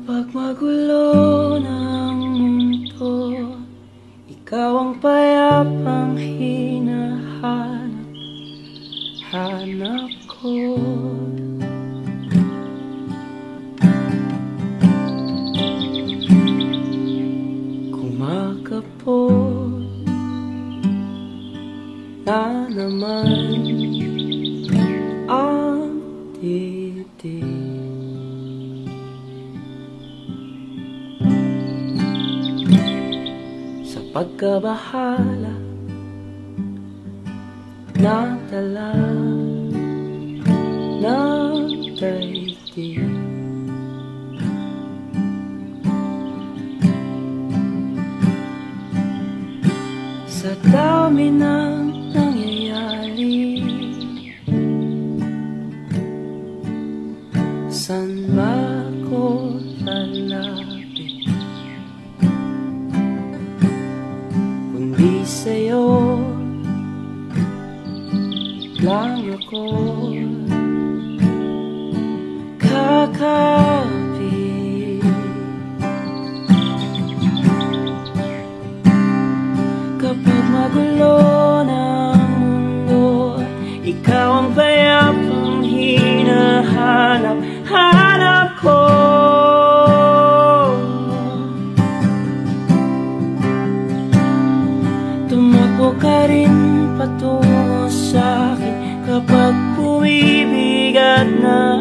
Kapag magulo ng mundo, ikaw ang payapang hinahanap ko. Kumakapot na naman ang dibdib. Sa pagkabahala na dala ng daigdig, sa dami ng nangyayari, saan ba ko lalapit kundi sa'yo lang ako kakapit. Kapag magulo ng mundo, ikaw ang payapang hinahanap ko. Tumakbo ka rin patungo sa'kin kapag bumibigat na